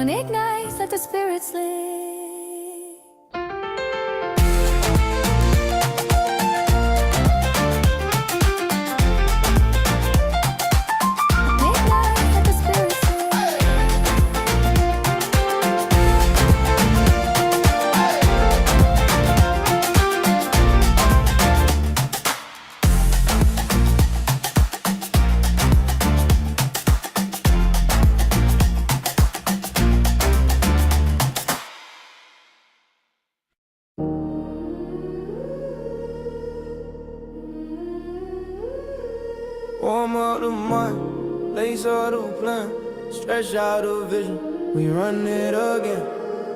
on ignites, let the spirits live. Warm up the mind, lace up the plan, stretch out the vision, we run it again.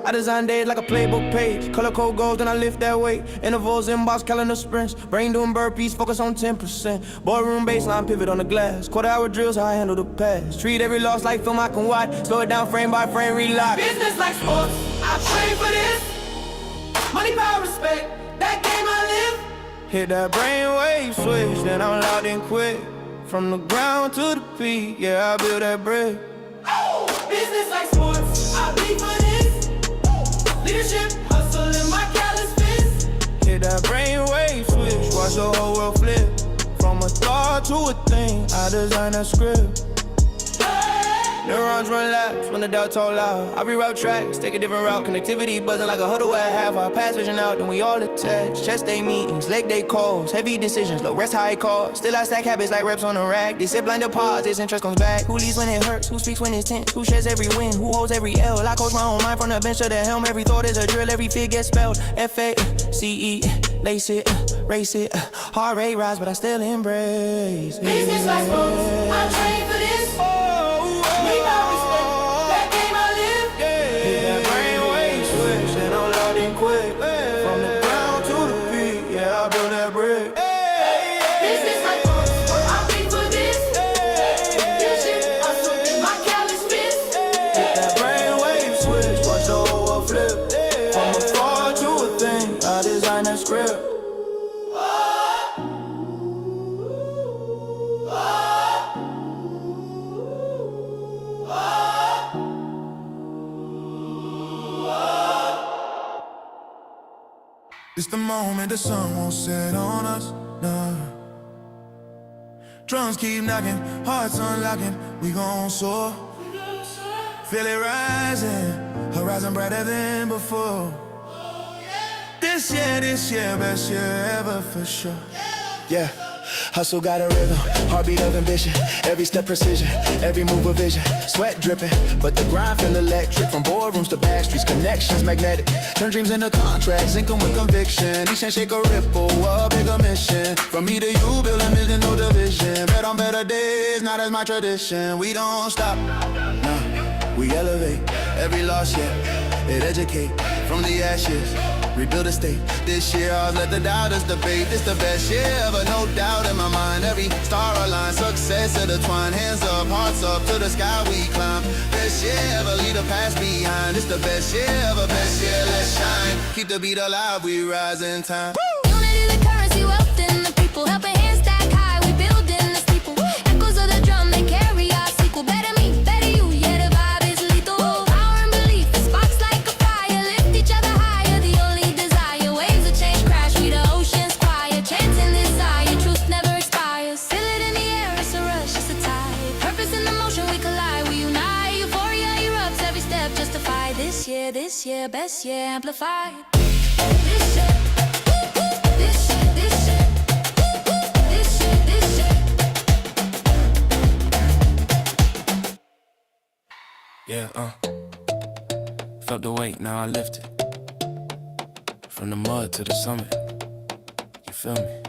I design days like a playbook page, color code goals, then I lift that weight. Intervals, inbox, calendar sprints, brain doing burpees, focus on 10%. Boardroom baseline, pivot on the glass, quarter-hour drills, how I handle the pass. Treat every loss like film I can watch, slow it down frame by frame, relock. Business like sports, I train for this. Money, power, respect, that game I live. Hit that brainwave switch, then I'm loud and quick. From the ground to the peak, yeah, I build that brick. Oh, business like sports, I bleed for this. Leadership, hustle in my callous fist. Hit that brainwave switch, watch the whole world flip. From a thought to a thing, I design a script. Neurons run laps when the doubt talk loud. I reroute tracks, take a different route. Connectivity buzzing like a huddle at half. I pass vision out, then we all attach. Chest day meetings, leg day calls, heavy decisions, low rest high calls. Still I stack habits like reps on a rack. They sit blind deposits, interest comes back. Who leads when it hurts? Who speaks when it's tense? Who shares every win? Who holds every L? I coach my own mind from the bench to the helm. Every thought is a drill, every fear gets spelled. F-A-C-E, lace it, race it. Heart rate rise, but I still embrace it. Business like sports, I train for this. Make my respect, that game I live. Hit that brainwave switch, and I'm loud and quick. From the ground to the peak, yeah, I build that brick. Business like sports, I bleed for this. Leadership, hustle in my callous fist. Hit that brainwave switch, watch the whole world flip. From a thought to a thing, I design that script. It's the moment the sun won't set on us, nah. Drums keep knocking, hearts unlocking, we gon' soar. Feel it rising, horizon brighter than before. This year, best year ever for sure. Yeah, hustle got a rhythm, heartbeat of ambition. Every step precision, every move a vision. Sweat dripping, but the grind feel electric. From boardrooms to back streets, connections magnetic. Turn dreams into contracts, ink 'em with conviction. Each handshake a ripple, a bigger mission. From me to you, build a million, no division. Bet on better days, not as my tradition. We don't stop, nah, we elevate. Every loss, yeah, it educate. From the ashes, rebuild a state. This year, I'll let the doubters debate. This the best year ever, no doubt in my mind. Every star aligns, success intertwined. Hands up, hearts up, to the sky we climb. Best year ever, leave the past behind. This the best year ever, best year, let's shine. Keep the beat alive, we rise in time. Unity, the currency, wealth in the people. Helping hands stack high, we building the steeple. Echoes of the drum, they carry our sequel. Better me, better you, yeah, the vibe is lethal. Power and belief, it sparks like a fire. Lift each other higher, the only desire. Waves of change crash, we the ocean's choir. Chanting desire, truth never expires. Feel it in the air, it's a rush, it's a tide. Purpose in the motion, we collide, we unite. Euphoria erupts, every step justified. This year, best year amplified. This year, this year, this year, this year, this year. Yeah, felt the weight, now I lift it. From the mud to the summit, you feel me?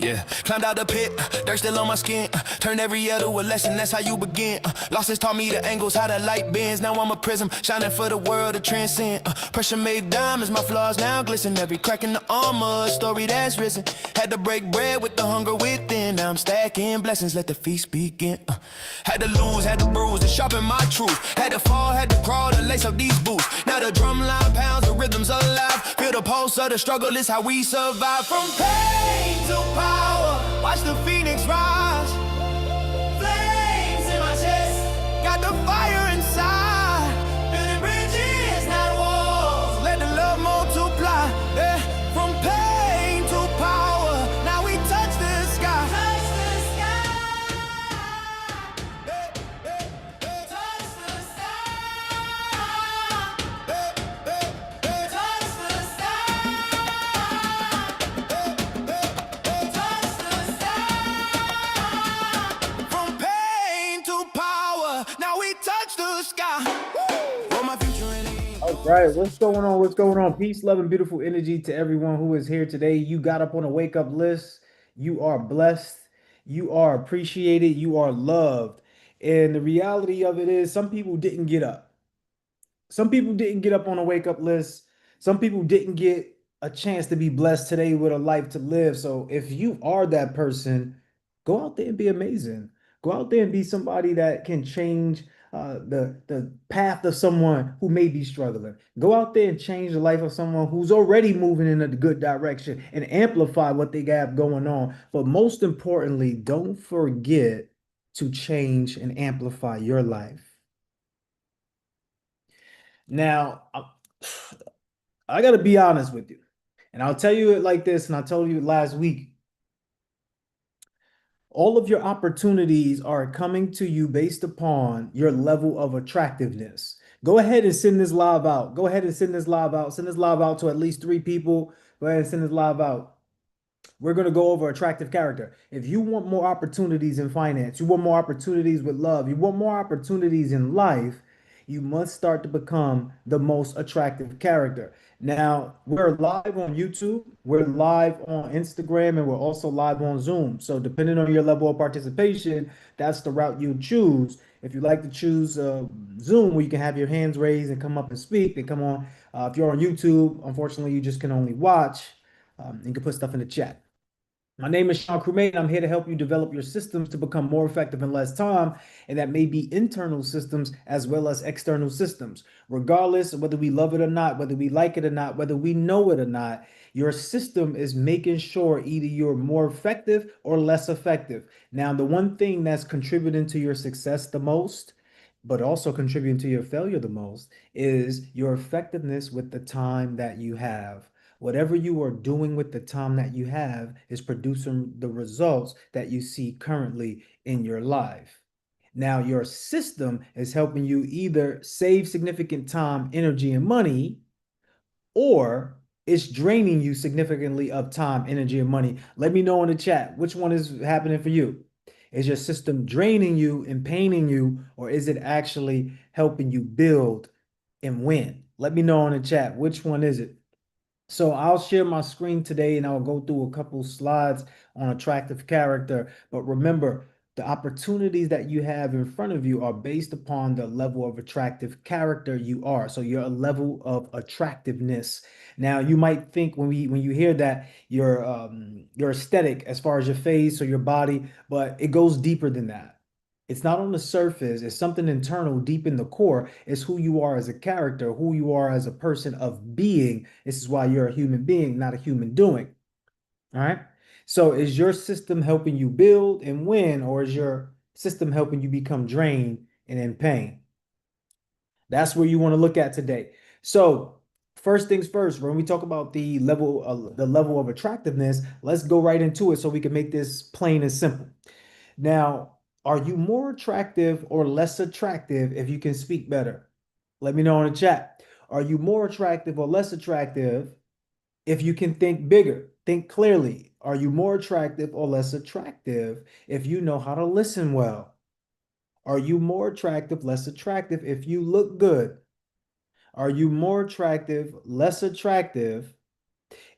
Yeah, climbed out the pit, dirt still on my skin. Turned every year to a lesson, that's how you begin. Losses taught me the angles, how the light bends. Now I'm a prism, shining for the world to transcend. Pressure made diamonds, my flaws now glisten. Every crack in the armor, a story that's risen. Had to break bread with the hunger within. Now I'm stacking blessings, let the feast begin. Had to lose, had to bruise, to sharpen my truth. Had to fall, had to crawl, to lace up these boots. Now the drum line pounds, the rhythm's alive. Feel the pulse of the struggle, is how we survive. From pain to power, watch the phoenix rise. Flames in my chest, Got the fire inside. For my future and All right, what's going on? What's going on? Peace, love, and beautiful energy to everyone who is here today. You got up on a wake up list. You are blessed. You are appreciated. You are loved. And the reality of it is, some people didn't get up. Some people didn't get up on a wake up list. Some people didn't get a chance to be blessed today with a life to live. So if you are that person, go out there and be amazing. Go out there and be somebody that can change the path of someone who may be struggling. Go out there and change the life of someone who's already moving in a good direction and amplify what they have going on. But most importantly, don't forget to change and amplify your life. Now, I got to be honest with you, and I'll tell you it like this, and I told you it last week. All of your opportunities are coming to you based upon your level of attractiveness. Go ahead and send this live out. Go ahead and send this live out. Send this live out to at least 3 people. Go ahead and send this live out. We're going to go over attractive character. If you want more opportunities in finance, you want more opportunities with love, you want more opportunities in life, you must start to become the most attractive character. Now, we're live on YouTube, we're live on Instagram, and we're also live on Zoom. So depending on your level of participation, that's the route you choose. If you like to choose Zoom, where you can have your hands raised and come up and speak, then come on. If you're on YouTube, unfortunately, you just can only watch. You can put stuff in the chat. My name is Sean Crewmate, and I'm here to help you develop your systems to become more effective in less time. And that may be internal systems as well as external systems. Regardless of whether we love it or not, whether we like it or not, whether we know it or not, your system is making sure either you're more effective or less effective. Now, the one thing that's contributing to your success the most, but also contributing to your failure the most, is your effectiveness with the time that you have. Whatever you are doing with the time that you have is producing the results that you see currently in your life. Now, your system is helping you either save significant time, energy, and money, or it's draining you significantly of time, energy, and money. Let me know in the chat which one is happening for you. Is your system draining you and paining you, or is it actually helping you build and win? Let me know in the chat which one is it. So I'll share my screen today and I'll go through a couple slides on attractive character. But remember, the opportunities that you have in front of you are based upon the level of attractive character you are. So your level of attractiveness. Now, you might think when you hear that your aesthetic as far as your face or your body, but it goes deeper than that. It's not on the surface. It's something internal, deep in the core. It's who you are as a character, who you are as a person of being. This is why you're a human being, not a human doing. All right. So is your system helping you build and win, or is your system helping you become drained and in pain? That's where you want to look at today. So first things first, when we talk about the level of attractiveness, let's go right into it so we can make this plain and simple. Now, are you more attractive or less attractive if you can speak better? Let me know in the chat. Are you more attractive or less attractive if you can think bigger, think clearly? Are you more attractive or less attractive if you know how to listen well? Are you more attractive, less attractive if you look good? Are you more attractive, less attractive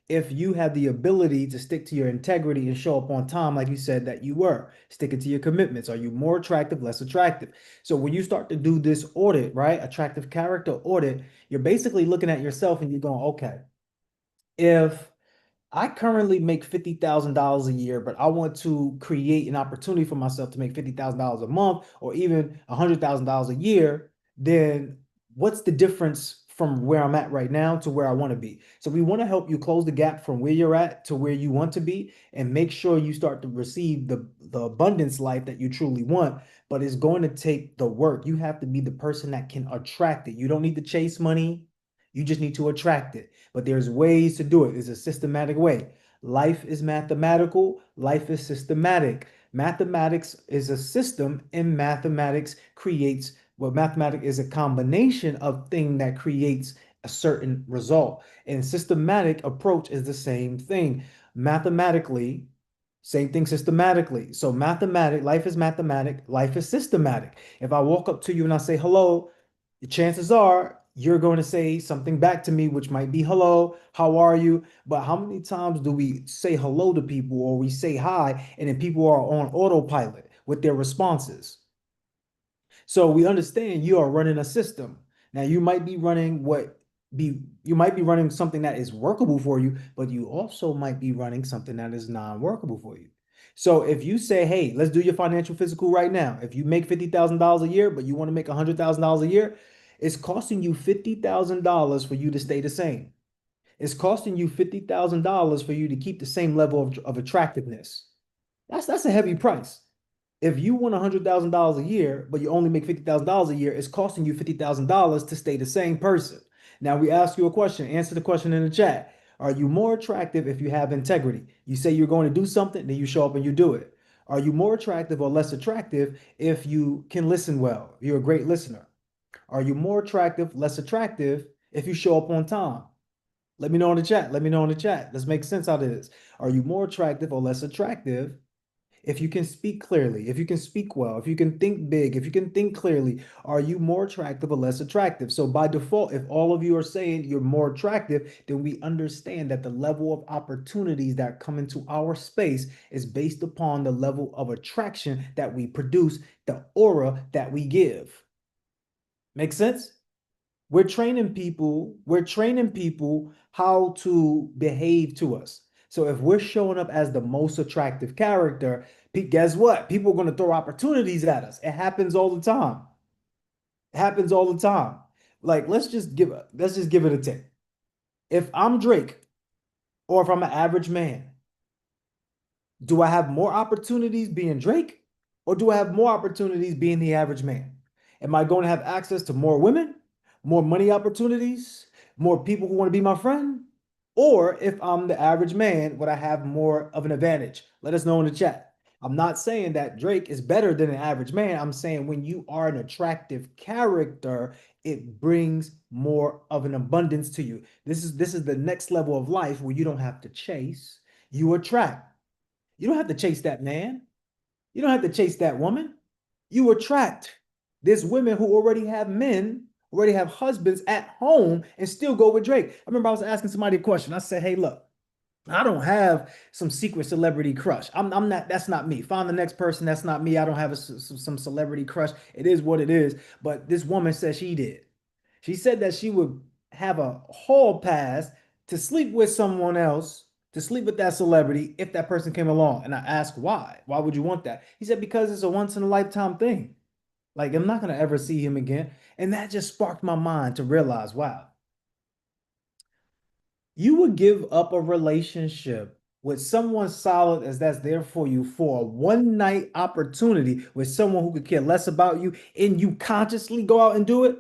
if you have the ability to stick to your integrity and show up on time like you said that you were, sticking to your commitments? Are you more attractive, less attractive? So when you start to do this audit, right, attractive character audit, you're basically looking at yourself and you're going, okay, if I currently make $50,000 a year, but I want to create an opportunity for myself to make $50,000 a month or even $100,000 a year, then what's the difference from where I'm at right now to where I want to be? So we want to help you close the gap from where you're at to where you want to be and make sure you start to receive the abundance life that you truly want. But it's going to take the work. You have to be the person that can attract it. You don't need to chase money. You just need to attract it. But there's ways to do it. It's a systematic way. Life is mathematical. Life is systematic. Mathematics is a system, and mathematics creates, well, mathematics is a combination of thing that creates a certain result. And systematic approach is the same thing. Mathematically, same thing systematically. So life is mathematic, life is systematic. If I walk up to you and I say, hello, the chances are you're going to say something back to me, which might be hello, how are you? But how many times do we say hello to people or we say hi and then people are on autopilot with their responses? So we understand you are running a system. Now you might be running you might be running something that is workable for you, but you also might be running something that is non-workable for you. So if you say, hey, let's do your financial physical right now. If you make $50,000 a year, but you want to make $100,000 a year, it's costing you $50,000 for you to stay the same. It's costing you $50,000 for you to keep the same level of attractiveness. That's a heavy price. If you want $100,000 a year, but you only make $50,000 a year, it's costing you $50,000 to stay the same person. Now we ask you a question, answer the question in the chat. Are you more attractive if you have integrity? You say you're going to do something, then you show up and you do it. Are you more attractive or less attractive if you can listen well? You're a great listener. Are you more attractive, less attractive if you show up on time? Let me know in the chat. Let me know in the chat. Let's make sense out of this. Are you more attractive or less attractive if you can speak clearly, if you can speak well, if you can think big, if you can think clearly? Are you more attractive or less attractive? So by default, if all of you are saying you're more attractive, then we understand that the level of opportunities that come into our space is based upon the level of attraction that we produce, the aura that we give. Make sense? We're training people how to behave to us. So if we're showing up as the most attractive character, guess what? People are going to throw opportunities at us. It happens all the time. It happens all the time. Like, let's just give it a take. If I'm Drake or if I'm an average man, do I have more opportunities being Drake or do I have more opportunities being the average man? Am I going to have access to more women, more money opportunities, more people who want to be my friend? Or if I'm the average man, would I have more of an advantage? Let us know in the chat. I'm not saying that Drake is better than an average man. I'm saying when you are an attractive character, it brings more of an abundance to you. This is the next level of life where you don't have to chase, you attract. You don't have to chase that man. You don't have to chase that woman. You attract. There's women who already have men, already have husbands at home and still go with Drake. I remember I was asking somebody a question. I said, hey, look, I don't have some secret celebrity crush. I'm not, that's not me. Find the next person. That's not me. I don't have some celebrity crush. It is what it is. But this woman said she did. She said that she would have a hall pass to sleep with someone else, to sleep with that celebrity if that person came along. And I asked why? Why would you want that? He said, because it's a once in a lifetime thing. Like, I'm not going to ever see him again. And that just sparked my mind to realize, wow, you would give up a relationship with someone solid as that's there for you for a one night opportunity with someone who could care less about you and you consciously go out and do it?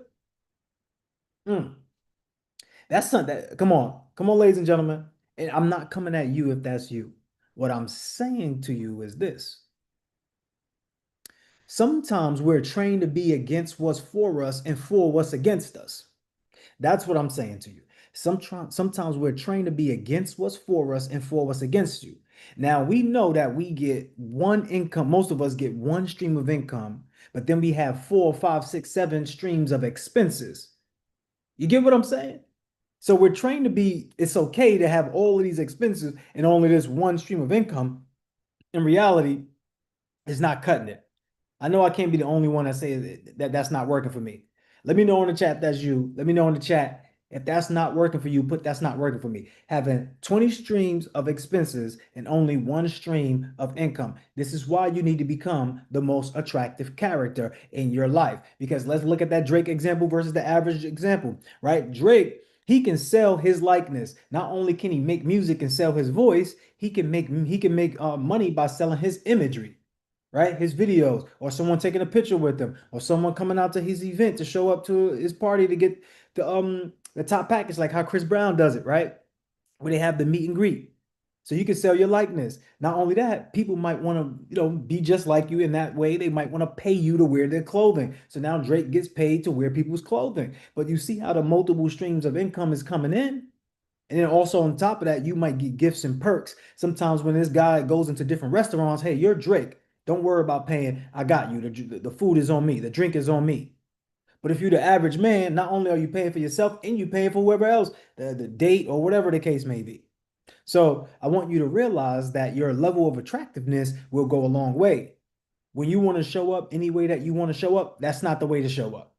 That's not that. Come on, ladies and gentlemen. And I'm not coming at you if that's you. What I'm saying to you is this. Sometimes we're trained to be against what's for us and for what's against us. That's what I'm saying to you. Sometimes we're trained to be against what's for us and for what's against you. Now, we know that we get one income. Most of us get one stream of income, but then we have 4, 5, 6, 7 streams of expenses. You get what I'm saying? So we're trained to be, it's okay to have all of these expenses and only this one stream of income. In reality, it's not cutting it. I know I can't be the only one that says that that's not working for me. Let me know in the chat if that's you. Let me know in the chat if that's not working for you. Put that's not working for me. Having 20 streams of expenses and only one stream of income. This is why you need to become the most attractive character in your life. Because let's look at that Drake example versus the average example, right? Drake, he can sell his likeness. Not only can he make music and sell his voice, he can make money by selling his imagery. Right? His videos, or someone taking a picture with him, or someone coming out to his event to show up to his party to get the top package, like how Chris Brown does it, right? Where they have the meet and greet. So you can sell your likeness. Not only that, people might want to, be just like you in that way. They might want to pay you to wear their clothing. So now Drake gets paid to wear people's clothing. But you see how the multiple streams of income is coming in? And then also on top of that, you might get gifts and perks. Sometimes when this guy goes into different restaurants, hey, you're Drake. Don't worry about paying. I got you. The food is on me. The drink is on me. But if you're the average man, not only are you paying for yourself and you paying for whoever else, the date or whatever the case may be. So I want you to realize that your level of attractiveness will go a long way. When you want to show up any way that you want to show up, that's not the way to show up.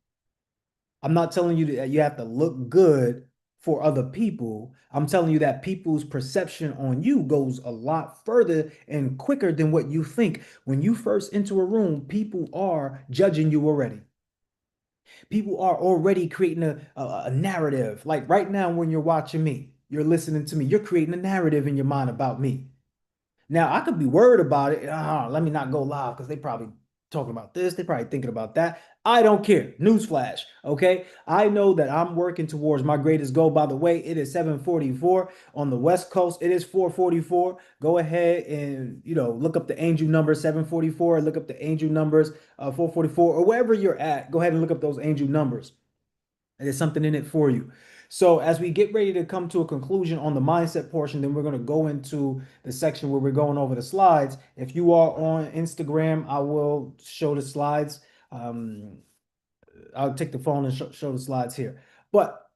I'm not telling you that you have to look good for other people. I'm telling you that people's perception on you goes a lot further and quicker than what you think. When you first enter a room, people are judging you already. People are already creating a narrative. Like right now, when you're watching me, you're listening to me, you're creating a narrative in your mind about me. Now, I could be worried about it. Let me not go live because they probably talking about this. They probably thinking about that. I don't care. Newsflash. Okay. I know that I'm working towards my greatest goal. By the way, it is 7:44 on the West Coast. It is 4:44. Go ahead and, look up the angel number 7:44. Look up the angel numbers 4:44 or wherever you're at. Go ahead and look up those angel numbers. There's something in it for you. So as we get ready to come to a conclusion on the mindset portion, then we're going to go into the section where we're going over the slides. If you are on Instagram, I will show the slides. I'll take the phone and show the slides here. But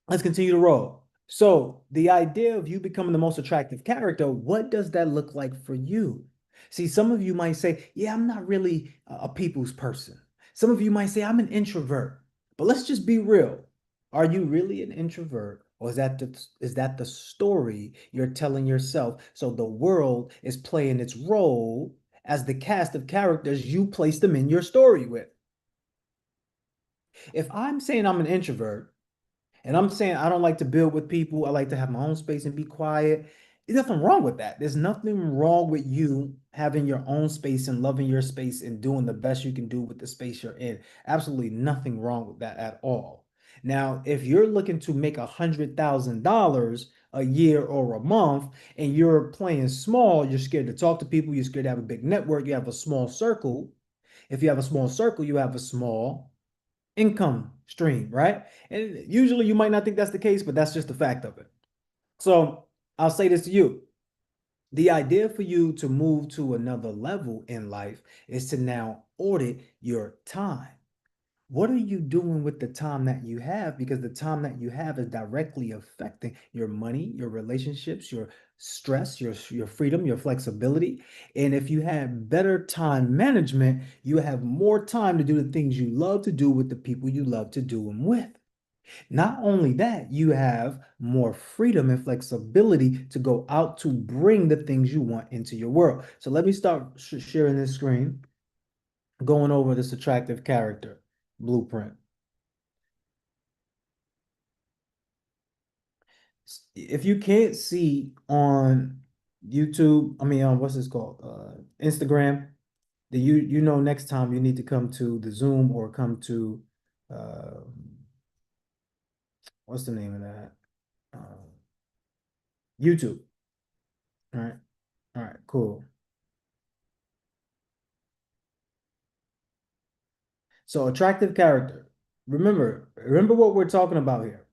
let's continue to roll. So the idea of you becoming the most attractive character, what does that look like for you? See, some of you might say, yeah, I'm not really a people's person. Some of you might say, I'm an introvert. But let's just be real. Are you really an introvert, or is that the story you're telling yourself? So the world is playing its role as the cast of characters you place them in your story with. If I'm saying I'm an introvert, and I'm saying I don't like to build with people, I like to have my own space and be quiet, there's nothing wrong with that. There's nothing wrong with you having your own space and loving your space and doing the best you can do with the space you're in. Absolutely nothing wrong with that at all. Now, if you're looking to make $100,000 a year or a month and you're playing small, you're scared to talk to people, you're scared to have a big network, you have a small circle. If you have a small circle, you have a small income stream, right? And usually you might not think that's the case, but that's just the fact of it. So I'll say this to you. The idea for you to move to another level in life is to now audit your time. What are you doing with the time that you have? Because the time that you have is directly affecting your money, your relationships, your stress, your freedom, your flexibility. And if you have better time management, you have more time to do the things you love to do with the people you love to do them with. Not only that, you have more freedom and flexibility to go out to bring the things you want into your world. So let me start sharing this screen, going over this attractive character blueprint. If you can't see on YouTube, what's this called? Instagram, then you know next time you need to come to the Zoom or come to what's the name of that? YouTube. All right, cool. So attractive character. Remember what we're talking about here.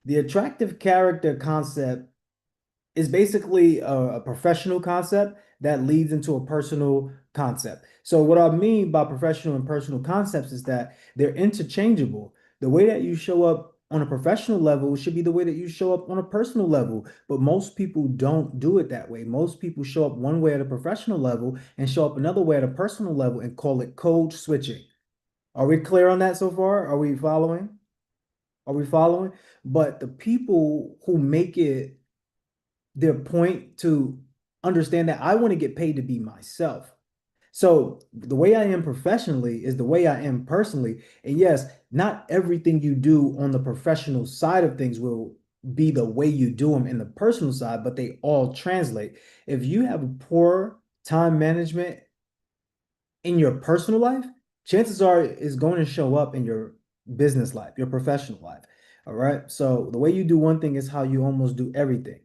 The attractive character concept is basically a professional concept that leads into a personal concept. So what I mean by professional and personal concepts is that they're interchangeable. The way that you show up on a professional level should be the way that you show up on a personal level, but most people don't do it that way. Most people show up one way at a professional level and show up another way at a personal level and call it code switching. Are we clear on that so far? Are we following? Are we following? But the people who make it their point to understand that I want to get paid to be myself. So the way I am professionally is the way I am personally. And yes, not everything you do on the professional side of things will be the way you do them in the personal side, but they all translate. If you have a poor time management in your personal life, chances are it's going to show up in your business life, your professional life. All right. So the way you do one thing is how you almost do everything.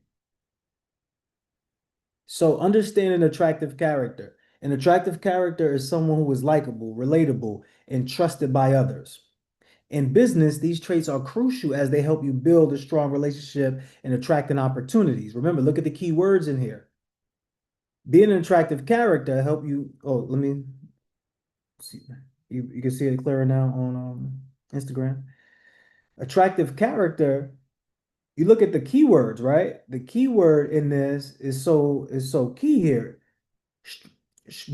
So understand an attractive character. An attractive character is someone who is likable, relatable, and trusted by others. In business, these traits are crucial as they help you build a strong relationship and attracting opportunities. Remember, look at the key words in here. Being an attractive character help you. Oh, let me see. You can see it clearer now on Instagram. Attractive character, you look at the keywords, right? The keyword in this is so key here.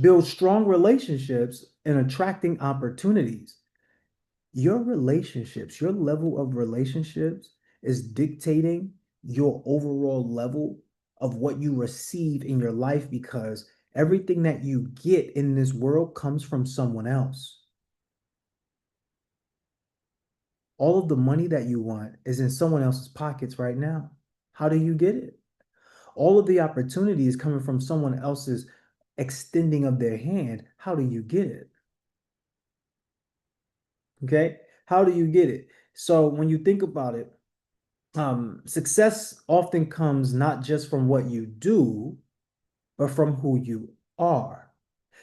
Build strong relationships and attracting opportunities. Your relationships, your level of relationships is dictating your overall level of what you receive in your life, because everything that you get in this world comes from someone else. All of the money that you want is in someone else's pockets right now. How do you get it? All of the opportunity is coming from someone else's extending of their hand. How do you get it? Okay, how do you get it? So when you think about it, success often comes not just from what you do, but from who you are.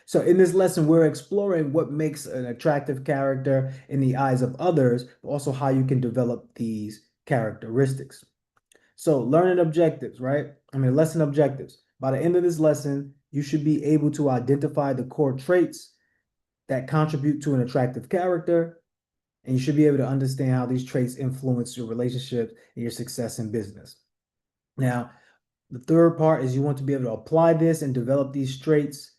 So in this lesson, we're exploring what makes an attractive character in the eyes of others, but also how you can develop these characteristics. So learning objectives, right? Lesson objectives. By the end of this lesson, you should be able to identify the core traits that contribute to an attractive character, and you should be able to understand how these traits influence your relationships and your success in business. Now, the third part is you want to be able to apply this and develop these traits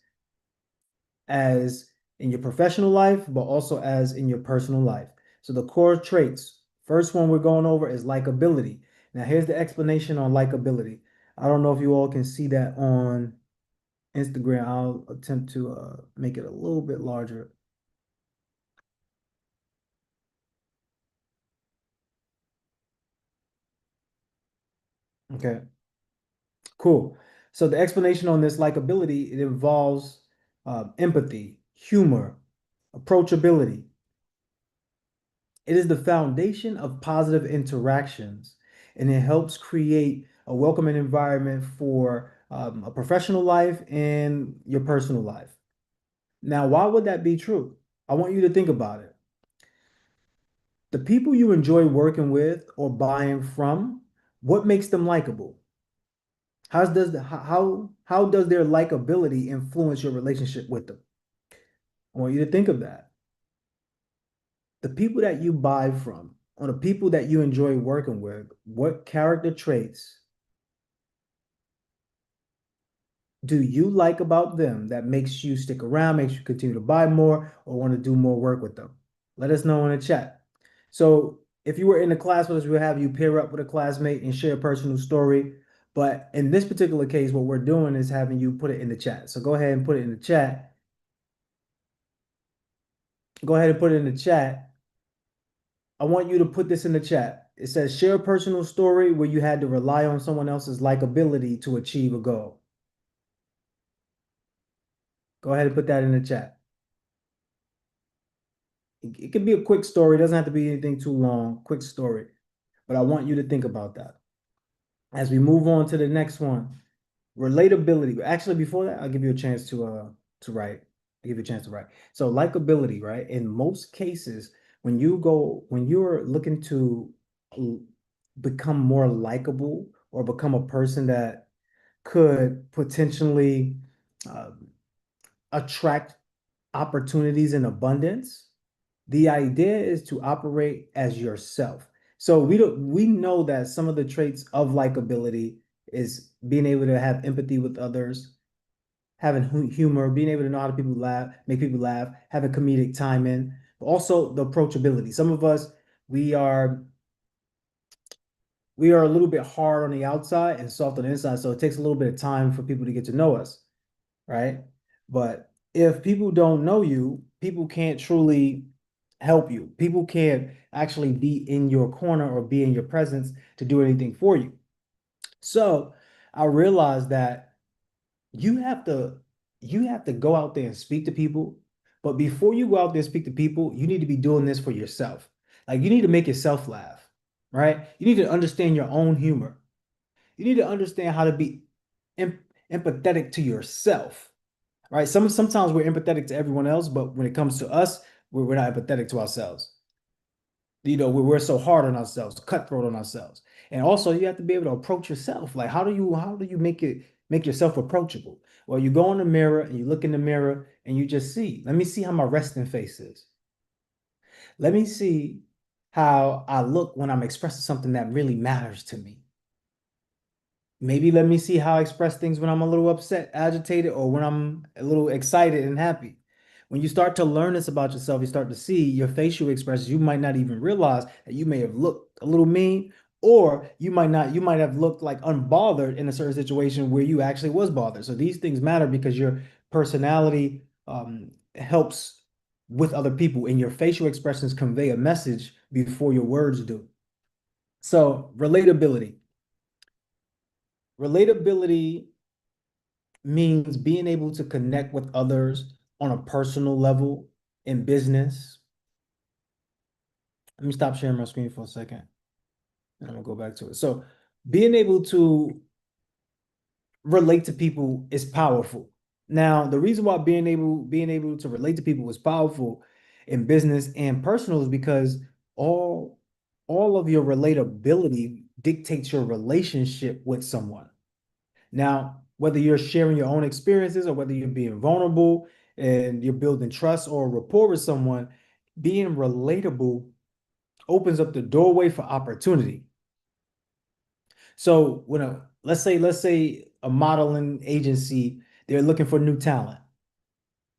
as in your professional life, but also as in your personal life. So the core traits, first one we're going over is likability. Now, here's the explanation on likability. I don't know if you all can see that on Instagram. I'll attempt to make it a little bit larger. Okay, cool. So the explanation on this likability, it involves empathy, humor, approachability. It is the foundation of positive interactions, and it helps create a welcoming environment for a professional life and your personal life. Now, why would that be true? I want you to think about it. The people you enjoy working with or buying from, what makes them likable? How does their likability influence your relationship with them? I want you to think of that. The people that you buy from, or the people that you enjoy working with, what character traits do you like about them that makes you stick around, makes you continue to buy more or want to do more work with them? Let us know in the chat. So if you were in the class with us, we'll have you pair up with a classmate and share a personal story. But in this particular case, what we're doing is having you put it in the chat. So go ahead and put it in the chat. Go ahead and put it in the chat. I want you to put this in the chat. It says, share a personal story where you had to rely on someone else's likability to achieve a goal. Go ahead and put that in the chat. It could be a quick story. It doesn't have to be anything too long. Quick story. But I want you to think about that. As we move on to the next one, relatability. Actually, before that, I'll give you a chance to write. I'll give you a chance to write. So likability, right? In most cases, when you're looking to become more likable or become a person that could potentially attract opportunities in abundance, the idea is to operate as yourself. So we know that some of the traits of likability is being able to have empathy with others, having humor, being able to know how to make people laugh, having comedic timing, but also the approachability. Some of us, we are a little bit hard on the outside and soft on the inside, so it takes a little bit of time for people to get to know us, right? But if people don't know you, people can't truly help you. People can't actually be in your corner or be in your presence to do anything for you. So I realized that you have to go out there and speak to people. But before you go out there and speak to people, you need to be doing this for yourself. Like, you need to make yourself laugh, right? You need to understand your own humor. You need to understand how to be empathetic to yourself, right? Sometimes we're empathetic to everyone else, but when it comes to us, we're not empathetic to ourselves. You know, we're so hard on ourselves, cutthroat on ourselves. And also, you have to be able to approach yourself. Like, how do you make yourself approachable? Well, you go in the mirror and you look in the mirror and you just see. Let me see how my resting face is. Let me see how I look when I'm expressing something that really matters to me. Maybe let me see how I express things when I'm a little upset, agitated, or when I'm a little excited and happy. When you start to learn this about yourself, you start to see your facial expressions. You might not even realize that you may have looked a little mean, or you might have looked like unbothered in a certain situation where you actually was bothered. So these things matter because your personality helps with other people, and your facial expressions convey a message before your words do. So relatability. Relatability means being able to connect with others on a personal level in business. Let me stop sharing my screen for a second, and I'm gonna go back to it. So being able to relate to people is powerful. Now, the reason why being able to relate to people is powerful in business and personal is because all of your relatability dictates your relationship with someone. Now, whether you're sharing your own experiences or whether you're being vulnerable and you're building trust or rapport with someone, being relatable opens up the doorway for opportunity. So when let's say a modeling agency, they're looking for new talent.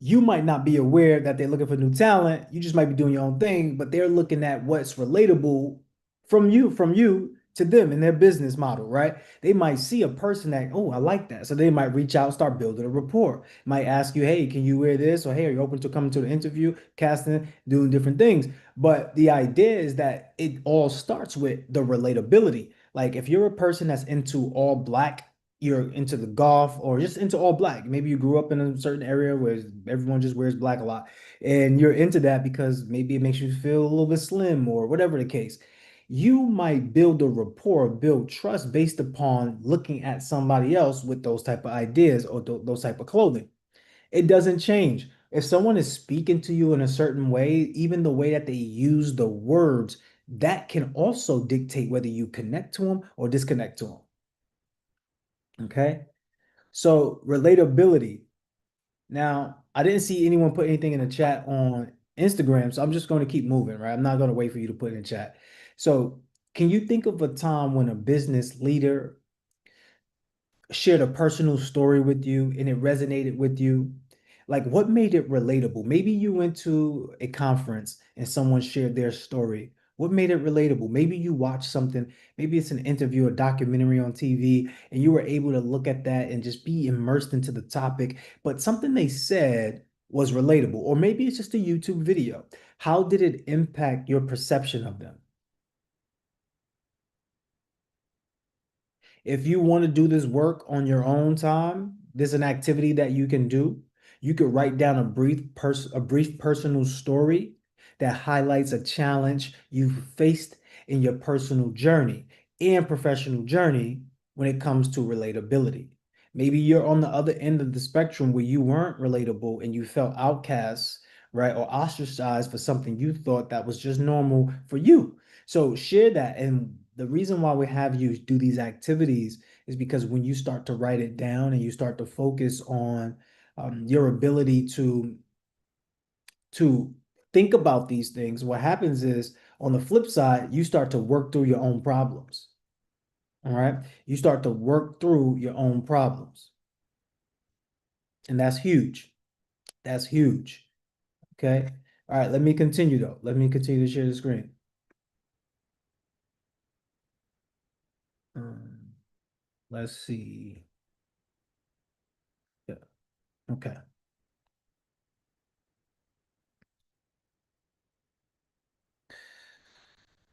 You might not be aware that they're looking for new talent. You just might be doing your own thing, but they're looking at what's relatable from you to them in their business model, right? They might see a person that, oh, I like that. So they might reach out, start building a rapport. Might ask you, hey, can you wear this? Or hey, are you open to coming to the interview, casting, doing different things? But the idea is that it all starts with the relatability. Like if you're a person that's into all black, you're into the golf or just into all black. Maybe you grew up in a certain area where everyone just wears black a lot, and you're into that because maybe it makes you feel a little bit slim or whatever the case. You might build a rapport, build trust based upon looking at somebody else with those type of ideas or those type of clothing. It doesn't change. If someone is speaking to you in a certain way, even the way that they use the words, that can also dictate whether you connect to them or disconnect to them. Okay. So relatability. Now, I didn't see anyone put anything in the chat on Instagram, so I'm just going to keep moving, right? I'm not going to wait for you to put it in chat. So, can you think of a time when a business leader shared a personal story with you and it resonated with you? Like, what made it relatable? Maybe you went to a conference and someone shared their story. What made it relatable? Maybe you watched something, maybe it's an interview, a documentary on TV, and you were able to look at that and just be immersed into the topic, but something they said was relatable. Or maybe it's just a YouTube video. How did it impact your perception of them? If you want to do this work on your own time, there's an activity that you can do. You could write down a brief personal story that highlights a challenge you faced in your personal journey and professional journey when it comes to relatability. Maybe you're on the other end of the spectrum where you weren't relatable and you felt outcast, right? Or ostracized for something you thought that was just normal for you. So share that. And the reason why we have you do these activities is because when you start to write it down and you start to focus on your ability to think about these things, what happens is on the flip side, you start to work through your own problems. All right. You start to work through your own problems. And that's huge. That's huge. Okay. All right. Let me continue though. Let me continue to share the screen. Let's see. Yeah. Okay.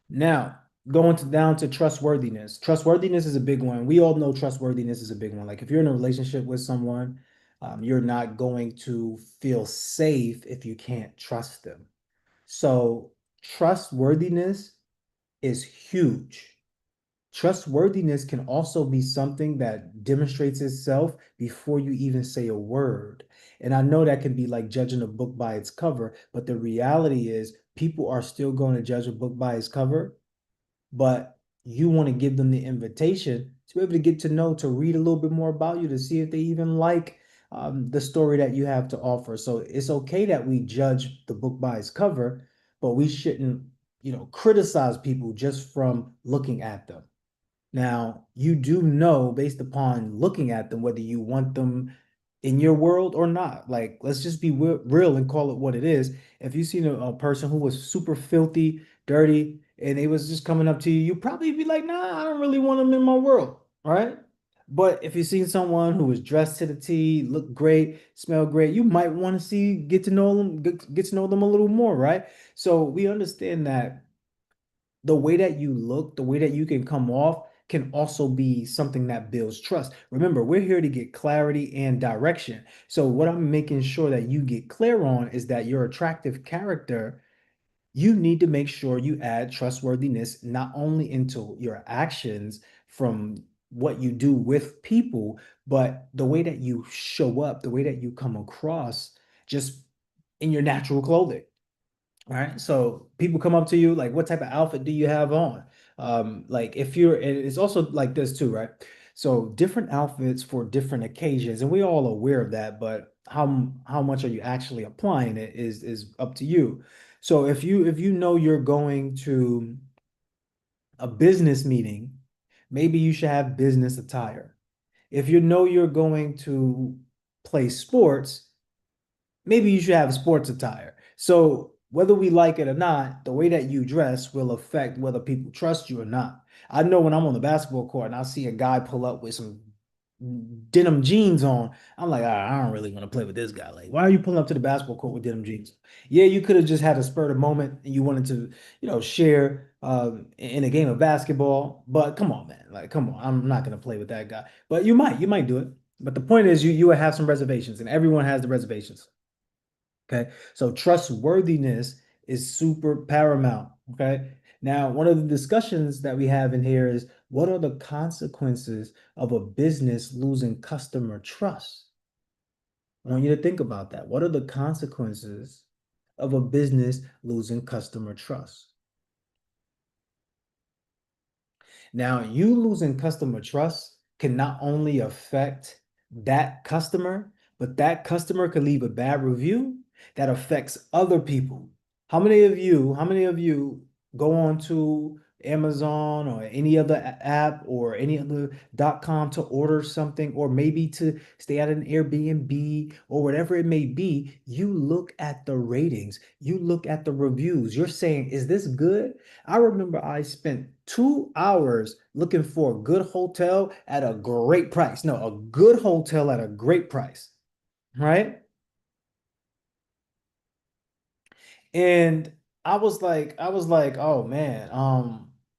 Now, down to trustworthiness. Trustworthiness is a big one. We all know trustworthiness is a big one. Like if you're in a relationship with someone, you're not going to feel safe if you can't trust them. So trustworthiness is huge. Trustworthiness can also be something that demonstrates itself before you even say a word. And I know that can be like judging a book by its cover, but the reality is people are still going to judge a book by its cover, but you want to give them the invitation to be able to get to know, to read a little bit more about you, to see if they even like the story that you have to offer. So it's okay that we judge the book by its cover, but we shouldn't, criticize people just from looking at them. Now, you do know based upon looking at them whether you want them in your world or not. Like, let's just be real and call it what it is. If you seen a person who was super filthy, dirty, and they was just coming up to you, you probably be like, nah, I don't really want them in my world, right? But if you seen someone who was dressed to the T, looked great, smelled great, you might want to get to know them, get to know them a little more, right? So we understand that the way that you look, the way that you can come off can also be something that builds trust. Remember, we're here to get clarity and direction. So what I'm making sure that you get clear on is that your attractive character, you need to make sure you add trustworthiness not only into your actions from what you do with people, but the way that you show up, the way that you come across just in your natural clothing. All right. So people come up to you, like, what type of outfit do you have on? Like if you're, and it's also like this too, right? So different outfits for different occasions, and we're all aware of that, but how much are you actually applying it is up to you. So if you know you're going to a business meeting, maybe you should have business attire. If you know you're going to play sports, maybe you should have sports attire. So whether we like it or not, the way that you dress will affect whether people trust you or not. I know when I'm on the basketball court and I see a guy pull up with some denim jeans on, I'm like, I don't really want to play with this guy. Like, why are you pulling up to the basketball court with denim jeans? Yeah, you could have just had a spur of the moment and you wanted to, share in a game of basketball. But come on, man. Like, come on. I'm not gonna play with that guy. But you might do it. But the point is you would have some reservations, and everyone has the reservations. Okay. So trustworthiness is super paramount. Okay. Now, one of the discussions that we have in here is what are the consequences of a business losing customer trust? I want you to think about that. What are the consequences of a business losing customer trust? Now, you losing customer trust can not only affect that customer, but that customer could leave a bad review that affects other people. How many of you go on to Amazon or any other app or any other .com to order something, or maybe to stay at an Airbnb or whatever it may be? You look at the ratings, you look at the reviews. You're saying, is this good? I remember I spent 2 hours looking for a good hotel at a great price. No, a good hotel at a great price, right? And I was like, oh man,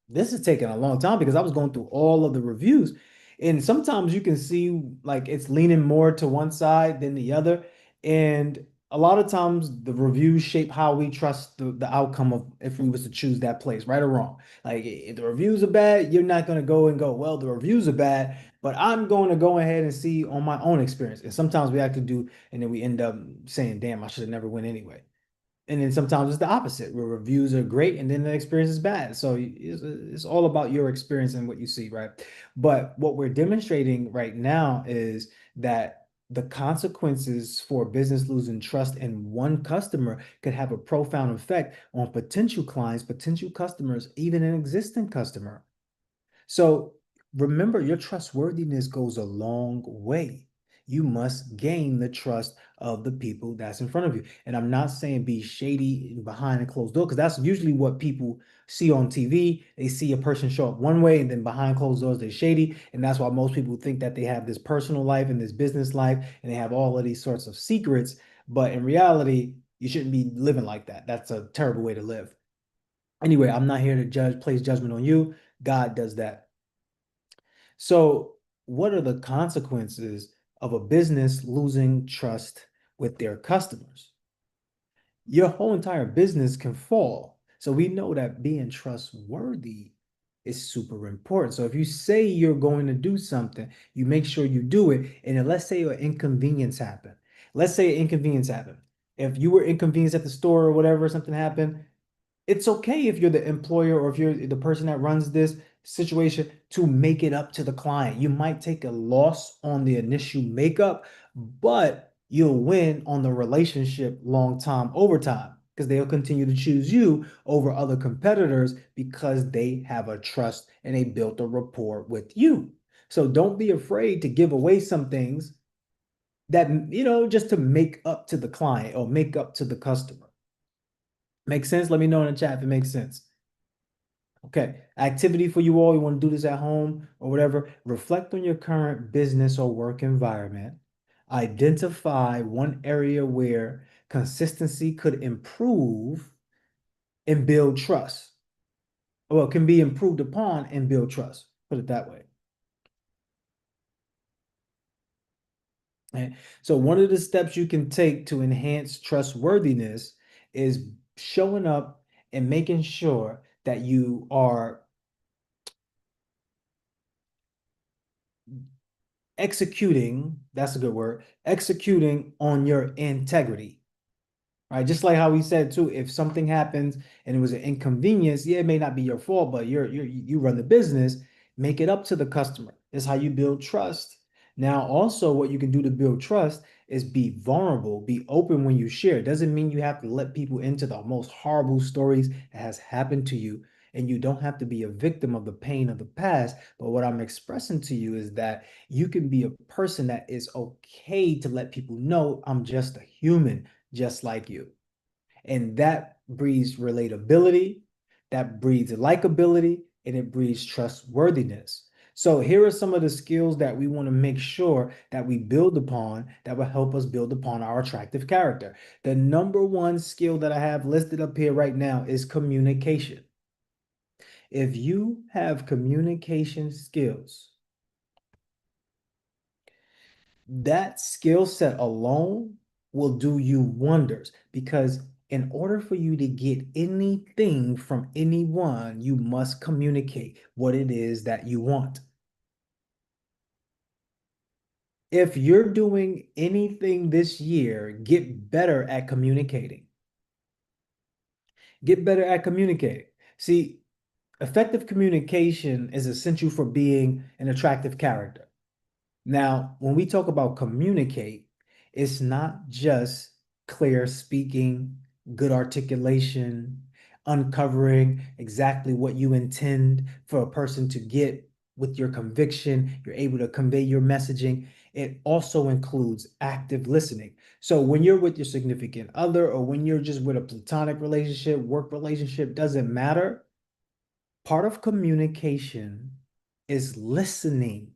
this is taking a long time because I was going through all of the reviews. And sometimes you can see like it's leaning more to one side than the other. And a lot of times the reviews shape how we trust the outcome of if we was to choose that place, right or wrong. Like if the reviews are bad, you're not going to go and go, well, the reviews are bad, but I'm going to go ahead and see on my own experience. And sometimes we actually do, and then we end up saying, damn, I should have never went anyway. And then sometimes it's the opposite, where reviews are great and then the experience is bad. So it's all about your experience and what you see, right? But what we're demonstrating right now is that the consequences for business losing trust in one customer could have a profound effect on potential clients, potential customers, even an existing customer. So remember, your trustworthiness goes a long way. You must gain the trust of the people that's in front of you. And I'm not saying be shady behind a closed door, because that's usually what people see on TV. They see a person show up one way and then behind closed doors, they're shady. And that's why most people think that they have this personal life and this business life and they have all of these sorts of secrets. But in reality, you shouldn't be living like that. That's a terrible way to live. Anyway, I'm not here to place judgment on you. God does that. So, what are the consequences of a business losing trust with their customers? Your whole entire business can fall. So, we know that being trustworthy is super important. So, if you say you're going to do something, you make sure you do it. And then let's say an inconvenience happened. Let's say an inconvenience happened. If you were inconvenienced at the store or whatever, something happened, it's okay if you're the employer or if you're the person that runs this. situation to make it up to the client. You might take a loss on the initial makeup, but you'll win on the relationship long time over time because they'll continue to choose you over other competitors because they have a trust and they built a rapport with you. So don't be afraid to give away some things that, just to make up to the client or make up to the customer. Make sense? Let me know in the chat if it makes sense. Okay, activity for you all. You want to do this at home or whatever. Reflect on your current business or work environment. Identify one area where consistency could improve and build trust. Well, can be improved upon and build trust. Put it that way. And so one of the steps you can take to enhance trustworthiness is showing up and making sure that you are executing, that's a good word, executing on your integrity. Right? Just like how we said too, if something happens and it was an inconvenience, yeah, it may not be your fault, but you run the business, make it up to the customer. That's how you build trust. Now, also what you can do to build trust is be vulnerable, be open when you share. It doesn't mean you have to let people into the most horrible stories that has happened to you. And you don't have to be a victim of the pain of the past. But what I'm expressing to you is that you can be a person that is okay to let people know I'm just a human, just like you. And that breeds relatability, that breeds likability, and it breeds trustworthiness. So here are some of the skills that we want to make sure that we build upon that will help us build upon our attractive character. The number one skill that I have listed up here right now is communication. If you have communication skills, that skill set alone will do you wonders, because in order for you to get anything from anyone, you must communicate what it is that you want. If you're doing anything this year, get better at communicating. Get better at communicating. See, effective communication is essential for being an attractive character. Now, when we talk about communicate, it's not just clear speaking, good articulation, uncovering exactly what you intend for a person to get with your conviction. You're able to convey your messaging. It also includes active listening. So when you're with your significant other or when you're just with a platonic relationship, work relationship, doesn't matter. Part of communication is listening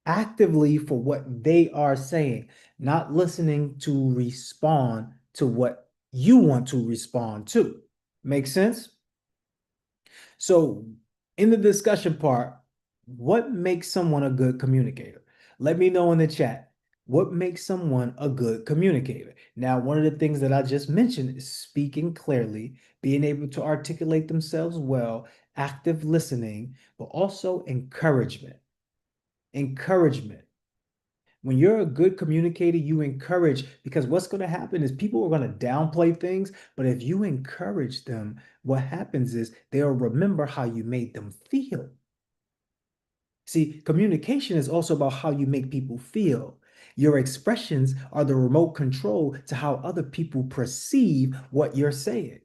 actively for what they are saying, not listening to respond to what you want to respond to. Make sense? So in the discussion part, what makes someone a good communicator? Let me know in the chat. What makes someone a good communicator? Now, one of the things that I just mentioned is speaking clearly, being able to articulate themselves well, active listening, but also encouragement. Encouragement. When you're a good communicator, you encourage, because what's going to happen is people are going to downplay things, but if you encourage them, what happens is they'll remember how you made them feel. See, communication is also about how you make people feel. Your expressions are the remote control to how other people perceive what you're saying.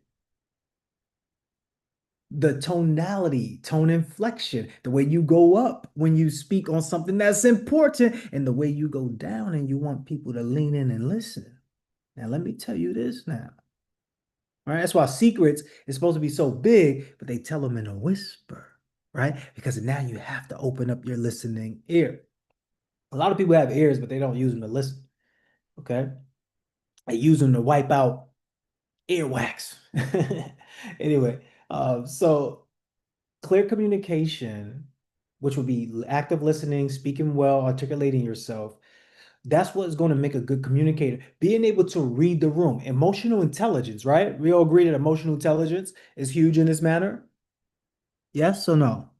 The tonality, tone inflection, the way you go up when you speak on something that's important, and the way you go down and you want people to lean in and listen. Now, let me tell you this now. All right, that's why secrets is supposed to be so big, but they tell them in a whisper, right? Because now you have to open up your listening ear. A lot of people have ears, but they don't use them to listen, okay? They use them to wipe out earwax. Anyway, so clear communication, which would be active listening, speaking well, articulating yourself. That's what's going to make a good communicator. Being able to read the room, emotional intelligence, right? We all agree that emotional intelligence is huge in this matter. Yes or no?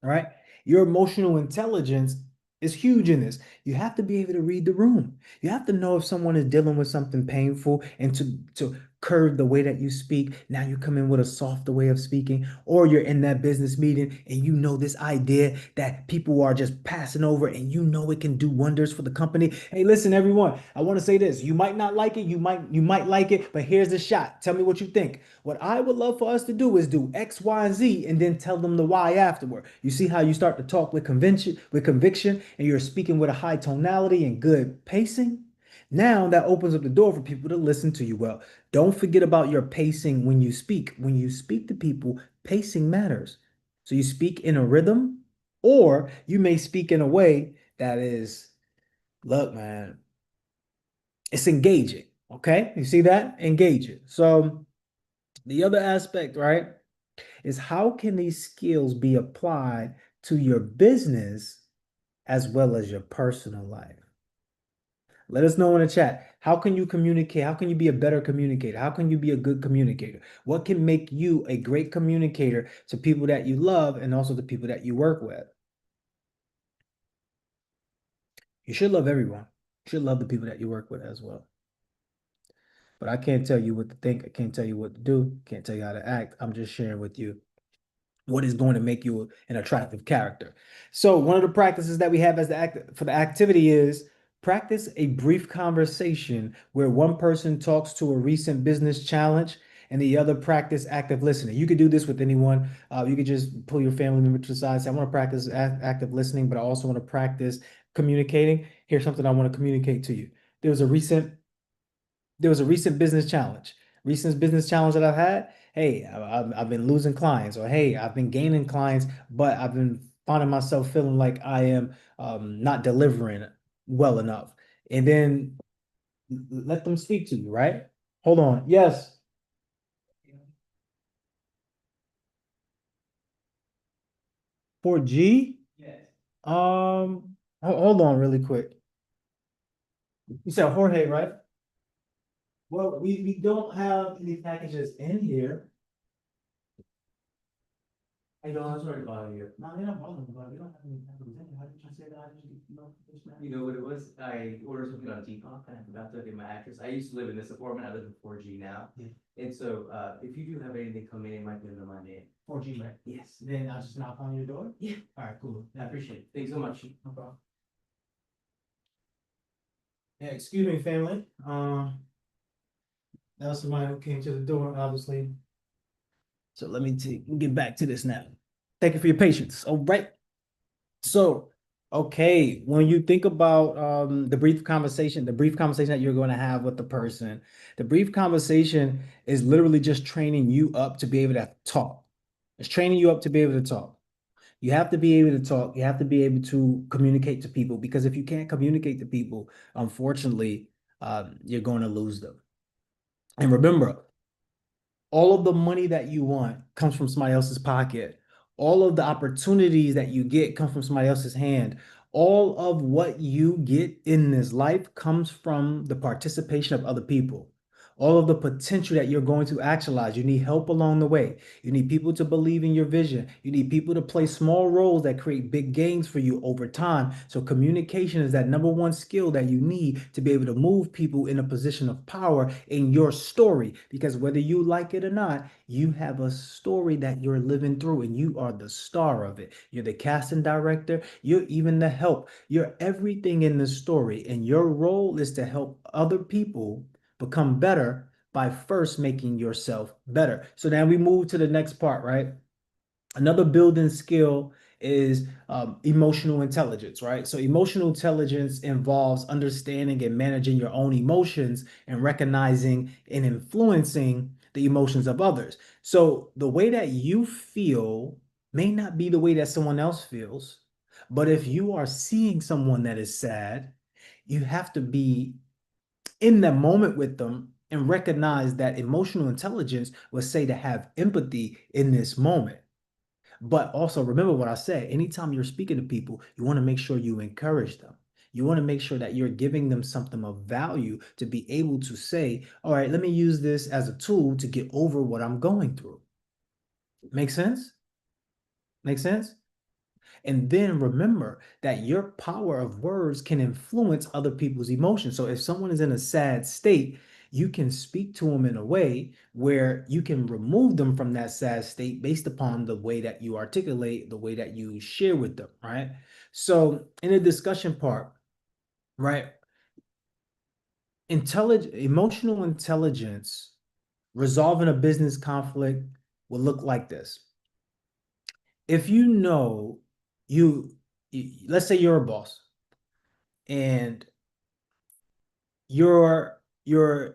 All right. Your emotional intelligence is huge in this. You have to be able to read the room. You have to know if someone is dealing with something painful and to curved the way that you speak. Now you come in with a softer way of speaking, or you're in that business meeting and you know this idea that people are just passing over and you know it can do wonders for the company. Hey, listen, everyone, I want to say this. You might not like it, you might like it, but here's the shot. Tell me what you think. What I would love for us to do is do X, Y, and Z and then tell them the why afterward. You see how you start to talk with conviction, and you're speaking with a high tonality and good pacing? Now that opens up the door for people to listen to you well. Don't forget about your pacing when you speak. When you speak to people, pacing matters. So you speak in a rhythm, or you may speak in a way that is, look, man, it's engaging. Okay. You see that? Engaging. So the other aspect, right, is how can these skills be applied to your business as well as your personal life? Let us know in the chat. How can you communicate? How can you be a better communicator? How can you be a good communicator? What can make you a great communicator to people that you love and also the people that you work with? You should love everyone. You should love the people that you work with as well. But I can't tell you what to think. I can't tell you what to do. Can't tell you how to act. I'm just sharing with you what is going to make you an attractive character. So one of the practices that we have as for the activity is practice a brief conversation where one person talks to a recent business challenge and the other practice active listening. You could do this with anyone. You could just pull your family member to the side and say, I want to practice active listening, but I also want to practice communicating. Here's something I want to communicate to you. There was a recent business challenge. Recent business challenge that I've had. Hey, I've been losing clients, or hey, I've been gaining clients, but I've been finding myself feeling like I am not delivering well enough. And then let them speak to you, right? Hold on. Yes. For G? Yes. Hold on really quick. You said Jorge, right? Well, we don't have any packages in here. I don't, I'm sorry about you. No, they're not bothering about it. We don't have any packages in here. How did you say that? You know what it was? I ordered something on Depop and I forgot to get my address. I used to live in this apartment. I live in 4G now. Yeah. And so, if you do have anything come in, it might be under my name. 4G, right? Yes. Then I'll just knock on your door? Yeah. All right, cool. I appreciate it. Thanks so much. No problem. Yeah, excuse me, family. That was somebody who came to the door, obviously. So let me get back to this now. Thank you for your patience. All right. So, okay, when you think about the brief conversation that you're going to have with the person, the brief conversation is literally just training you up to be able to talk. It's training you up to be able to talk. You have to be able to talk. You have to be able to communicate to people, because if you can't communicate to people, unfortunately, you're going to lose them. And remember, all of the money that you want comes from somebody else's pocket. All of the opportunities that you get come from somebody else's hand. All of what you get in this life comes from the participation of other people. All of the potential that you're going to actualize. You need help along the way. You need people to believe in your vision. You need people to play small roles that create big gains for you over time. So communication is that number one skill that you need to be able to move people in a position of power in your story. Because whether you like it or not, you have a story that you're living through and you are the star of it. You're the casting director. You're even the help. You're everything in the story. And your role is to help other people become better by first making yourself better. So now we move to the next part, right? Another building skill is emotional intelligence, right? So emotional intelligence involves understanding and managing your own emotions and recognizing and influencing the emotions of others. So the way that you feel may not be the way that someone else feels, but if you are seeing someone that is sad, you have to be in that moment with them and recognize that emotional intelligence would say to have empathy in this moment. But also remember what I said, anytime you're speaking to people, you want to make sure you encourage them. You want to make sure that you're giving them something of value to be able to say, all right, let me use this as a tool to get over what I'm going through. Make sense? Make sense? And then remember that your power of words can influence other people's emotions. So if someone is in a sad state, you can speak to them in a way where you can remove them from that sad state based upon the way that you articulate, the way that you share with them, right? So in the discussion part, right? Emotional intelligence resolving a business conflict will look like this. If you know let's say you're a boss and your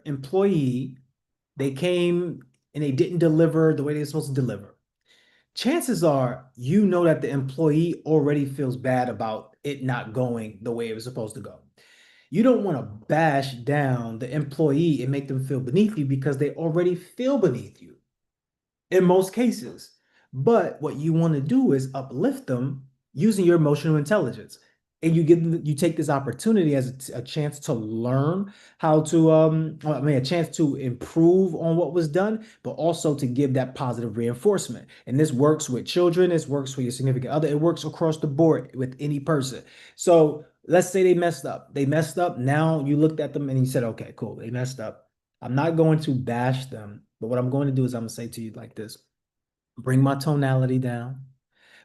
employee, they came and they didn't deliver the way they're supposed to deliver. Chances are you know that the employee already feels bad about it not going the way it was supposed to go. You don't want to bash down the employee and make them feel beneath you because they already feel beneath you in most cases. But what you want to do is uplift them using your emotional intelligence. And you take this opportunity as a chance to learn how to a chance to improve on what was done, but also to give that positive reinforcement. And this works with children, this works for your significant other, it works across the board with any person. So let's say they messed up. They messed up. Now you looked at them and you said, okay, cool, they messed up. I'm not going to bash them, but what I'm going to do is I'm going to say to you like this: bring my tonality down.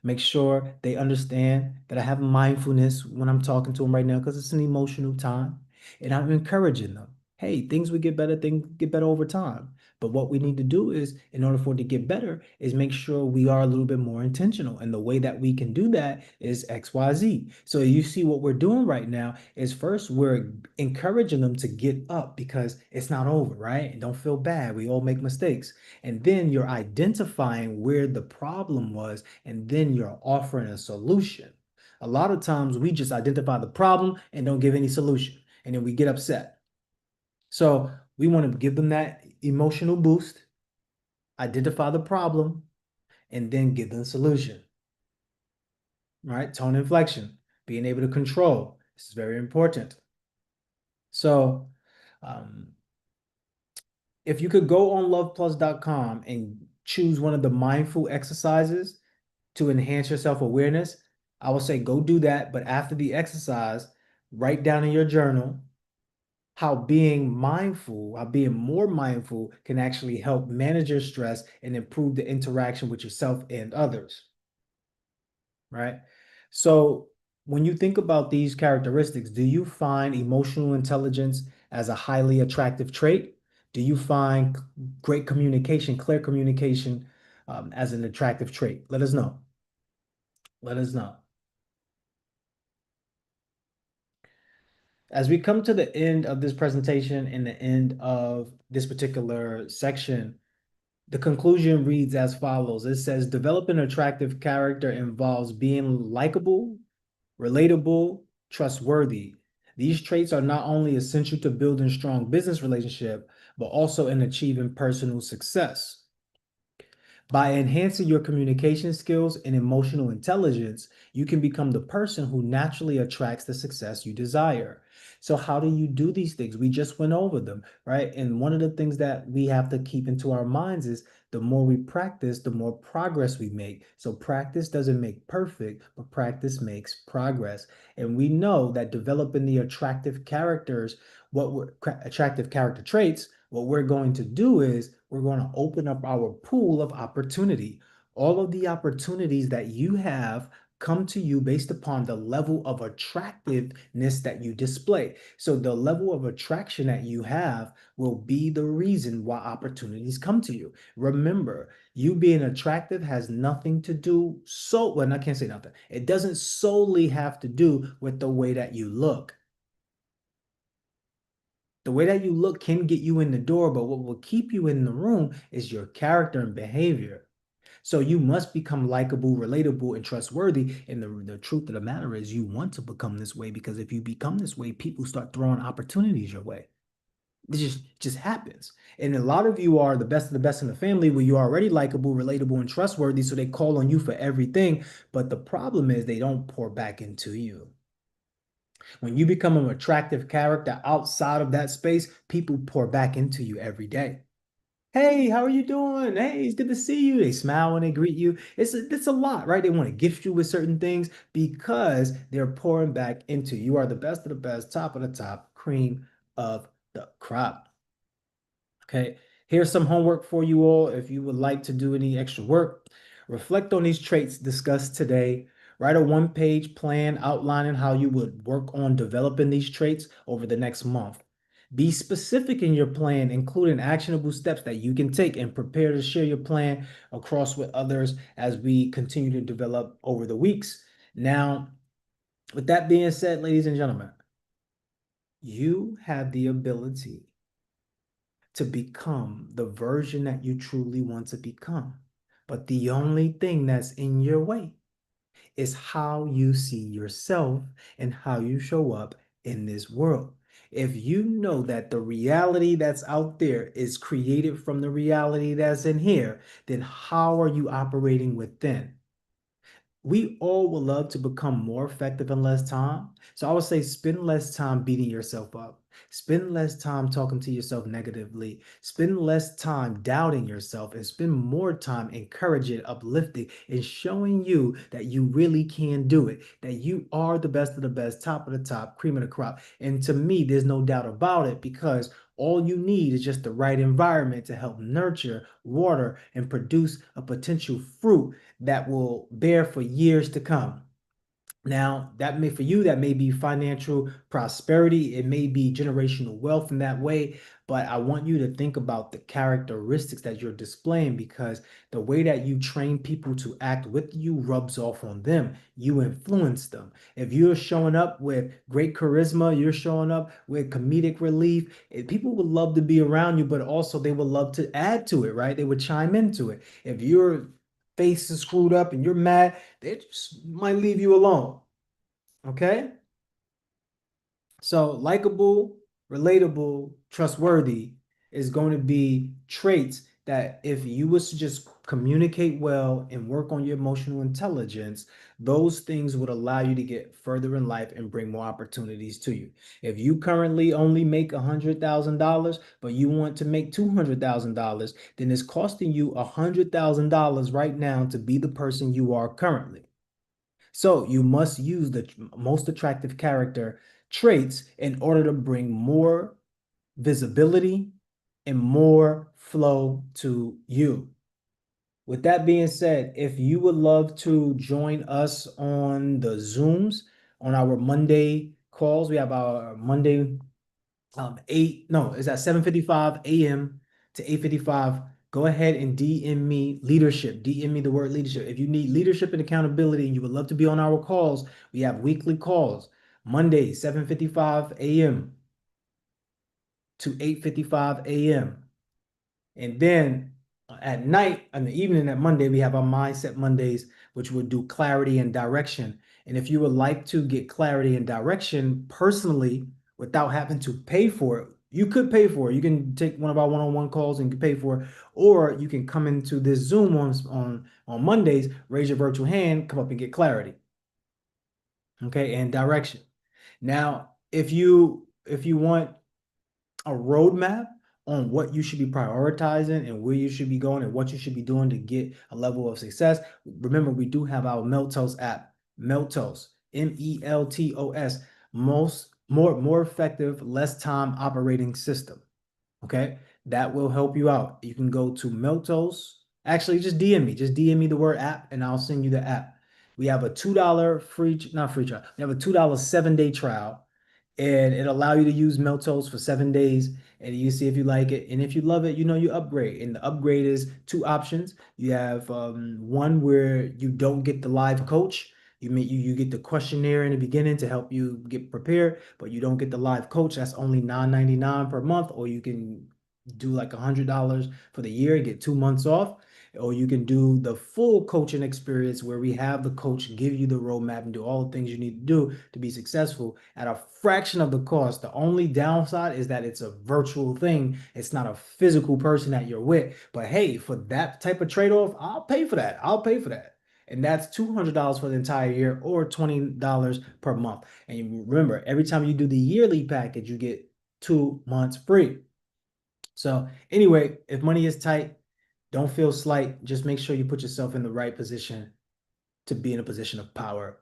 Make sure they understand that I have mindfulness when I'm talking to them right now because it's an emotional time. And I'm encouraging them. Hey, things will get better, things get better over time. But what we need to do is, in order for it to get better, is make sure we are a little bit more intentional. And the way that we can do that is XYZ. So you see what we're doing right now is first we're encouraging them to get up because it's not over, right? And don't feel bad. We all make mistakes. And then you're identifying where the problem was, and then you're offering a solution. A lot of times we just identify the problem and don't give any solution, and then we get upset. So we want to give them that emotional boost, identify the problem, and then give them the solution. Right? Tone inflection, being able to control. This is very important. So if you could go on loveplus.com and choose one of the mindful exercises to enhance your self-awareness, I will say go do that. But after the exercise, write down in your journal how being more mindful can actually help manage your stress and improve the interaction with yourself and others. Right? So when you think about these characteristics, do you find emotional intelligence as a highly attractive trait? Do you find great communication, clear communication, as an attractive trait? Let us know. Let us know. As we come to the end of this presentation and the end of this particular section, the conclusion reads as follows. It says, developing an attractive character involves being likable, relatable, trustworthy. These traits are not only essential to building strong business relationship, but also in achieving personal success. By enhancing your communication skills and emotional intelligence, you can become the person who naturally attracts the success you desire. So how do you do these things? We just went over them, right? And one of the things that we have to keep into our minds is the more we practice, the more progress we make. So practice doesn't make perfect, but practice makes progress. And we know that developing the attractive characters, attractive character traits, what we're going to do is we're going to open up our pool of opportunity. All of the opportunities that you have come to you based upon the level of attractiveness that you display. So the level of attraction that you have will be the reason why opportunities come to you. Remember, you being attractive has nothing to do well, I can't say nothing. It doesn't solely have to do with the way that you look. The way that you look can get you in the door, but what will keep you in the room is your character and behavior. So you must become likable, relatable, and trustworthy. And the truth of the matter is you want to become this way, because if you become this way, people start throwing opportunities your way. It just happens. And a lot of you are the best of the best in the family, where you're already likable, relatable, and trustworthy. So they call on you for everything. But the problem is they don't pour back into you. When you become an attractive character outside of that space, people pour back into you every day. Hey, how are you doing? Hey, it's good to see you. They smile when they greet you. It's a lot, right? They want to gift you with certain things because they're pouring back into you. You are the best of the best, top of the top, cream of the crop. Okay, here's some homework for you all. If you would like to do any extra work, reflect on these traits discussed today. Write a one-page plan outlining how you would work on developing these traits over the next month. Be specific in your plan, including actionable steps that you can take, and prepare to share your plan across with others as we continue to develop over the weeks. Now, with that being said, ladies and gentlemen, you have the ability to become the version that you truly want to become. But the only thing that's in your way is how you see yourself and how you show up in this world. If you know that the reality that's out there is created from the reality that's in here, then how are you operating within? We all would love to become more effective in less time. So I would say spend less time beating yourself up. Spend less time talking to yourself negatively. Spend less time doubting yourself and spend more time encouraging, uplifting, and showing you that you really can do it, that you are the best of the best, top of the top, cream of the crop. And to me, there's no doubt about it because all you need is just the right environment to help nurture, water, and produce a potential fruit that will bear for years to come. Now, that may for you, that may be financial prosperity, it may be generational wealth in that way, but I want you to think about the characteristics that you're displaying because the way that you train people to act with you rubs off on them. You influence them. If you're showing up with great charisma, you're showing up with comedic relief, people would love to be around you, but also they would love to add to it, right? They would chime into it. If your face is screwed up and you're mad, they just might leave you alone. Okay? So likable, relatable, trustworthy is going to be traits that if you was to just communicate well and work on your emotional intelligence, those things would allow you to get further in life and bring more opportunities to you. If you currently only make $100,000, but you want to make $200,000, then it's costing you $100,000 right now to be the person you are currently. So you must use the most attractive character traits in order to bring more visibility and more flow to you. With that being said, if you would love to join us on the Zooms, on our Monday calls, we have our Monday it's at 7:55 a.m. to 8:55. Go ahead and DM me leadership. DM me the word leadership. If you need leadership and accountability and you would love to be on our calls, we have weekly calls. Monday, 7:55 a.m. to 8:55 a.m. And then at night, in the evening at Monday, we have our Mindset Mondays, which will do clarity and direction. And if you would like to get clarity and direction personally without having to pay for it, you could pay for it. You can take one of our one-on-one calls and pay for it, or you can come into this Zoom on Mondays, raise your virtual hand, come up and get clarity. Okay, and direction. Now, if you want a roadmap on what you should be prioritizing and where you should be going and what you should be doing to get a level of success, remember we do have our Meltos app. Meltos, MELTOS, more effective, less time operating system. Okay, that will help you out. You can go to Meltos. Actually, just DM me the word app, and I'll send you the app. We have a $2 not free trial. We have a $2 7-day trial, and it allow you to use Meltos for 7 days, and you see if you like it. And if you love it, you upgrade. And the upgrade is two options. You have one where you don't get the live coach. You get the questionnaire in the beginning to help you get prepared, but you don't get the live coach. That's only $9.99 per month, or you can do like $100 for the year and get 2 months off. Or you can do the full coaching experience where we have the coach give you the roadmap and do all the things you need to do to be successful at a fraction of the cost. The only downside is that it's a virtual thing. It's not a physical person that you're with. But hey, for that type of trade-off, I'll pay for that. And that's $200 for the entire year or $20 per month. And you remember, every time you do the yearly package, you get 2 months free. So anyway, if money is tight, don't feel slight. Just make sure you put yourself in the right position to be in a position of power.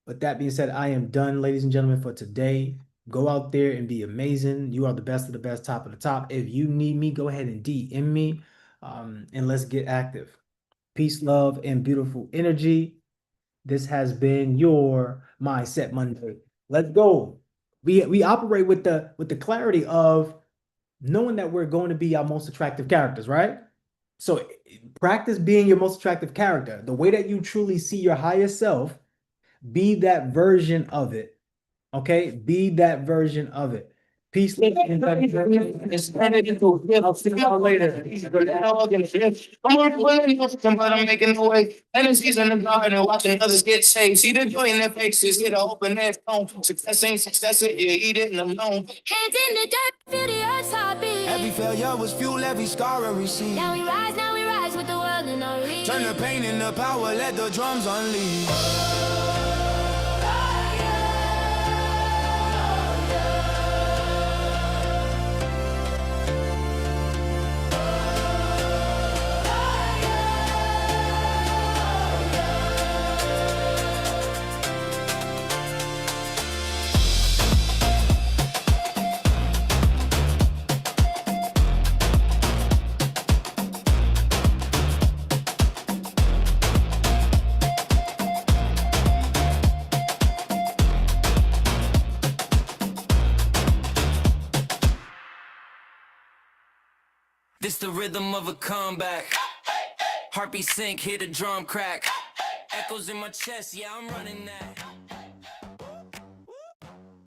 With that being said, I am done, ladies and gentlemen, for today. Go out there and be amazing. You are the best of the best, top of the top. If you need me, go ahead and DM me, and let's get active. Peace, love, and beautiful energy. This has been your Mindset Monday. Let's go. We operate with the clarity of knowing that we're going to be our most attractive characters, right? So practice being your most attractive character. The way that you truly see your higher self, be that version of it. Okay? Be that version of it. Peace. Love, and I'll see y'all later. I'm on but I'm making the way. Energies in the garden, watching others get saved. See the joy in their faces, get an open their phone. Success ain't success, you eat it alone. Hands in the dirt, feel the earth's heartbeat. Every failure was fuel, every scar a receipt. Now we rise with the world in our reach. Turn the pain into power, let the drums unleash. This the rhythm of a comeback. Heartbeat sync, hear the drum crack. Echoes in my chest, yeah, I'm running that.